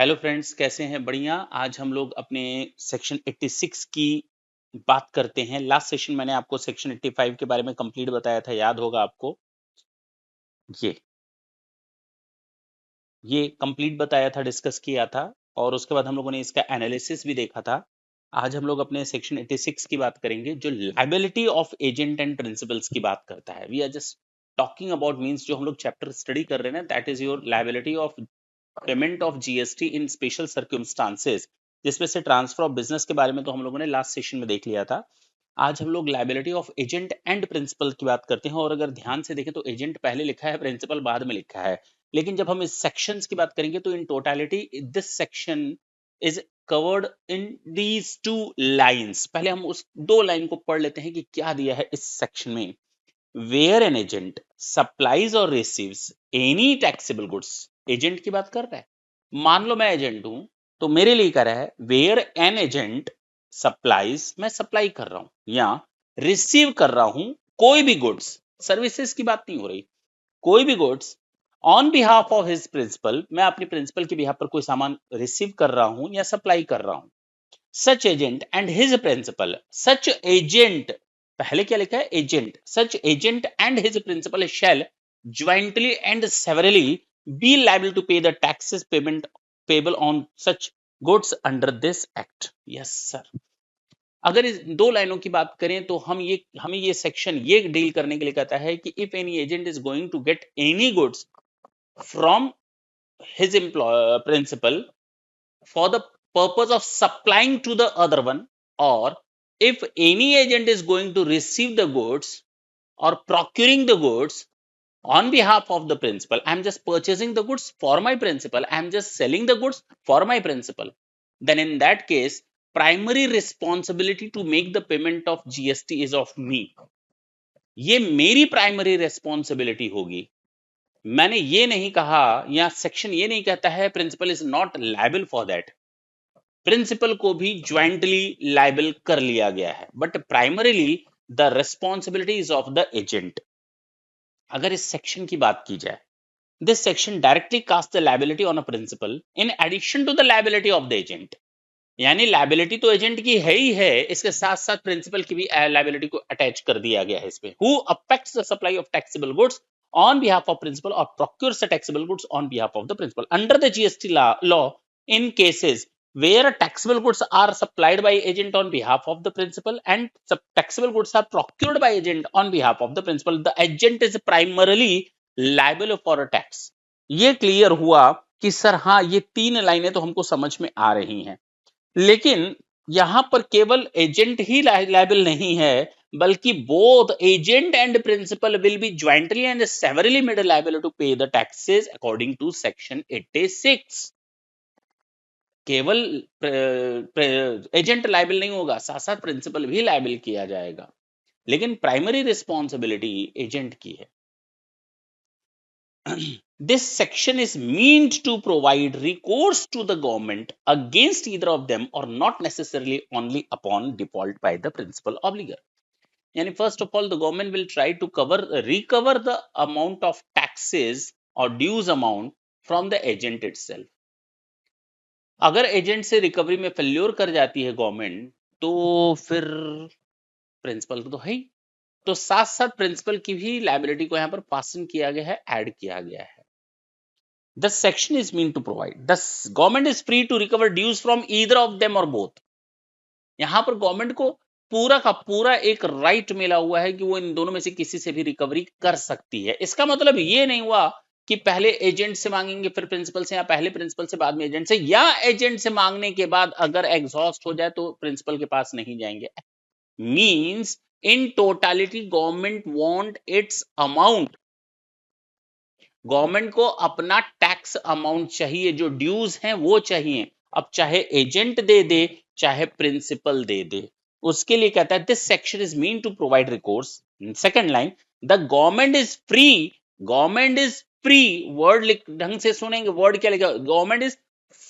Hello friends, कैसे हैं? बढ़िया। आज हम लोग अपने सेक्शन 86 की बात करते हैं। लास्ट सेशन मैंने आपको सेक्शन 85 के बारे में कंप्लीट बताया था, याद होगा आपको। ये ये कंप्लीट बताया था, डिस्कस किया था, और उसके बाद हम लोगों ने इसका एनालिसिस भी देखा था। आज हम लोग अपने सेक्शन 86 की बात करेंगे, जो liability of agent and principals की बात करता है। We are just talking about, means जो हम लोग चैप्टर स्टडी कर रहे हैं ना, that is your liability of payment of GST in special circumstances, जिसमें से ट्रांसफर ऑफ बिजनेस के बारे में तो हम लोगों ने लास्ट सेशन में देख लिया था। आज हम लोग liability of agent and principal की बात करते हैं, और अगर ध्यान से देखें तो एजेंट पहले लिखा है, प्रिंसिपल बाद में लिखा है। लेकिन जब हम इस सेक्शंस की बात करेंगे तो in totality this section is covered in these two lines. पहले हम उस दो लाइन को पढ़ लेते हैं कि क्या दिया है इस सेक्शन में। वेयर एन एजेंट सप्लाईज और receives any taxable goods, agent की बात कर रहा है। मान लो मैं एजेंट हूं, तो मेरे लिए कह रहा है वेयर एन एजेंट सप्लाईज, मैं सप्लाई कर रहा हूं या रिसीव कर रहा हूं कोई भी गुड्स, सर्विसेज की बात नहीं हो रही, कोई भी goods on behalf of his principal, मैं अपने प्रिंसिपल के बिहाफ पर कोई सामान रिसीव कर रहा हूं या सप्लाई कर रहा हूं। Such agent and his principal, such agent, पहले क्या लिखा है? Agent. Such agent and his principal shall jointly and severally be liable to pay the taxes payment payable on such goods under this act. Yes sir. अगर इस दो लाइनों की बात करें तो हमें ये सेक्शन ये डील करने के लिए कहता है कि if any agent is going to get any goods from his principal for the purpose of supplying to the other one, or if any agent is going to receive the goods or procuring the goods on behalf of the principal, I'm just purchasing the goods for my principal, I'm just selling the goods for my principal, then in that case primary responsibility to make the payment of GST is of me. ये मेरी primary responsibility होगी। मैंने ये नहीं कहा, या section ये नहीं कहता है principal is not liable for that. Principal को भी ज्वाइंटली लायबल कर लिया गया है, but primarily the responsibility is of the agent. अगर इस सेक्शन की बात की जाए, this section directly cast the liability on a principal in addition to the liability of the agent. यानी लायबिलिटी तो एजेंट की है ही है, इसके साथ साथ प्रिंसिपल की भी लायबिलिटी को अटैच कर दिया गया है इसमें। Who affects the supply of taxable goods on behalf of principal और procures the taxable goods on behalf of the principal under the GST law in cases where taxable goods are supplied by agent on behalf of the principal and taxable goods are procured by agent on behalf of the principal, the agent is primarily liable for a tax. ये clear हुआ कि sir हाँ, ये तीन लाइनें तो हमको समझ में आ रही हैं, लेकिन यहां पर केवल एजेंट ही लायबल नहीं है, बल्कि both agent and principal will be jointly and severally made liable to pay the taxes according to section 86। केवल एजेंट लायबल नहीं होगा, साथ साथ प्रिंसिपल भी लायबल किया जाएगा, लेकिन प्राइमरी रिस्पॉन्सिबिलिटी एजेंट की है। This section is meant to provide recourse to the government against either of them or not necessarily only upon default by the principal obligor. Yani first of all, the government will try to recover the amount of taxes or dues amount from the agent itself. अगर agent से recovery में failure कर जाती है government, तो फिर principal तो है ही, तो साथ साथ प्रिंसिपल की भी लायबिलिटी को यहां पर पासन किया गया है, ऐड किया गया है। The section is meant to provide the government is free to recover dues from either of them or both. यहां पर गवर्नमेंट को पूरा का पूरा एक राइट मिला हुआ है कि वो इन दोनों में से किसी से भी रिकवरी कर सकती है। इसका मतलब ये नहीं हुआ कि पहले एजेंट से मांगेंगे फिर प्रिंसिपल से, या पहले प्रिंसिपल से बाद में एजेंट से, या एजेंट से मांगने के बाद अगर एग्जॉस्ट हो जाए तो प्रिंसिपल के पास नहीं जाएंगे। Means in totality government want it's amount, government को अपना टैक्स अमाउंट चाहिए, जो ड्यूज हैं वो चाहिए। अब चाहे एजेंट दे दे चाहे प्रिंसिपल दे दे, उसके लिए कहता है this section is mean to provide recourse. Second line, the government is free, government is free, word ढंग से सुनेंगे, वर्ड क्या लिखा, government is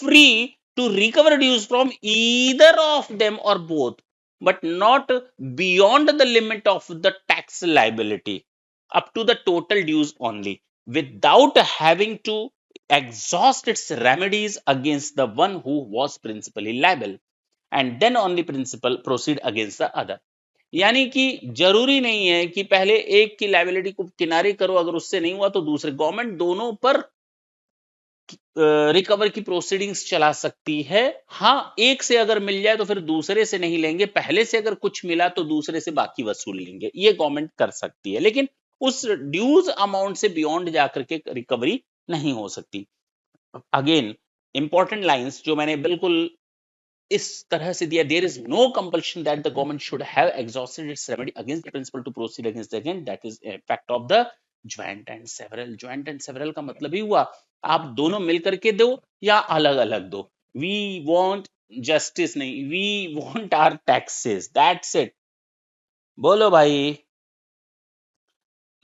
free to recover dues from either of them और both, but not beyond the limit of the tax liability, up to the total dues only, without having to exhaust its remedies against the one who was principally liable and then only principal proceed against the other. यानी कि जरूरी नहीं है कि पहले एक की liability को किनारे करो, अगर उससे नहीं हुआ तो दूसरे, गवर्नमेंट दोनों पर रिकवर की प्रोसीडिंग्स चला सकती है। हाँ, एक से अगर मिल जाए तो फिर दूसरे से नहीं लेंगे, पहले से अगर कुछ मिला तो दूसरे से बाकी वसूल लेंगे, ये गवर्नमेंट कर सकती है, लेकिन उस ड्यूज अमाउंट से बियॉन्ड जाकर के रिकवरी नहीं हो सकती। अगेन इंपॉर्टेंट लाइंस जो मैंने बिल्कुल इस तरह से दिया, there is no compulsion that the government should have exhausted its remedy against the principal to proceed against the agent, that is fact of the joint and several. Joint and several का मतलब ही हुआ आप दोनों मिलकर के दो या अलग अलग दो। वी वांट जस्टिस नहीं, we want our taxes, that's it. बोलो भाई।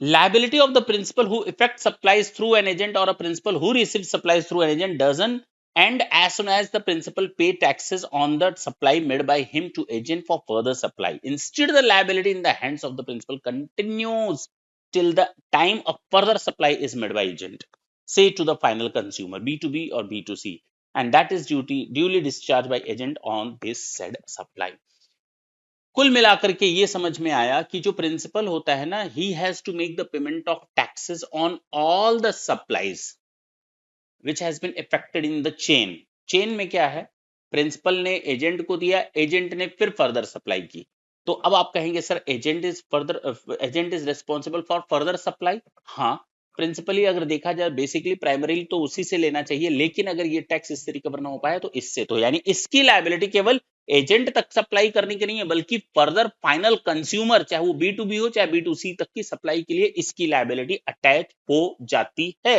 Liability of the principal who effects supplies through an agent or a principal who receives supplies through an agent doesn't end as soon as the principal pay taxes on the supply made by him to agent for further supply. Instead, the liability in the hands of the principal continues till the time of further supply is made by agent, say to the final consumer, B2B or B2C, and that is duly discharged by agent on this said supply. कुल मिलाकर के ये समझ में आया कि जो principal होता है ना, he has to make the payment of taxes on all the supplies which has been effected in the chain. Chain में क्या है, प्रिंसिपल ने एजेंट को दिया, एजेंट ने फिर फर्दर सप्लाई की, तो अब आप कहेंगे sir agent is responsible for further supply. हाँ, प्रिंसिपली अगर देखा जाए बेसिकली प्राइमरी तो उसी से लेना चाहिए, लेकिन अगर ये टैक्स इससे रिकवर ना हो पाया तो इससे, तो यानी इसकी लायबिलिटी केवल एजेंट तक सप्लाई करने की नहीं है, बल्कि फर्दर फाइनल कंज्यूमर, चाहे वो B2B हो चाहे B2C तक की सप्लाई के लिए इसकी लायबिलिटी अटैच हो जाती है।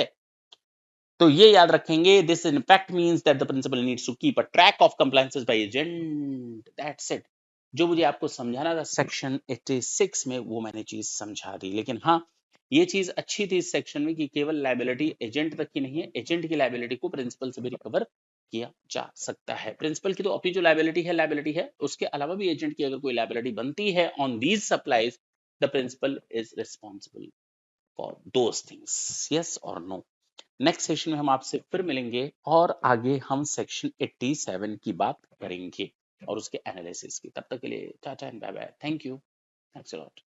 तो ये याद रखेंगे, this in fact means that the principal needs to keep a track of compliances by agent, that's it. जो मुझे आपको समझाना था सेक्शन 86 में वो मैंने चीज समझा दी, लेकिन हाँ ये चीज अच्छी थी इस सेक्शन में कि केवल लायबिलिटी एजेंट तक की नहीं है, एजेंट की लायबिलिटी को प्रिंसिपल से भी रिकवर किया जा सकता है। प्रिंसिपल की तो अपनी जो लायबिलिटी है, उसके अलावा भी एजेंट की अगर कोई लायबिलिटी बनती है on these supplies, the principal is responsible for those things, yes और नो। नेक्स्ट सेशन में हम आपसे फिर मिलेंगे और आगे हम सेक्शन 87 की बात करेंगे और उसके एनालिसिस की। तब तक के लिए tata and bye bye, thank you, thanks a lot.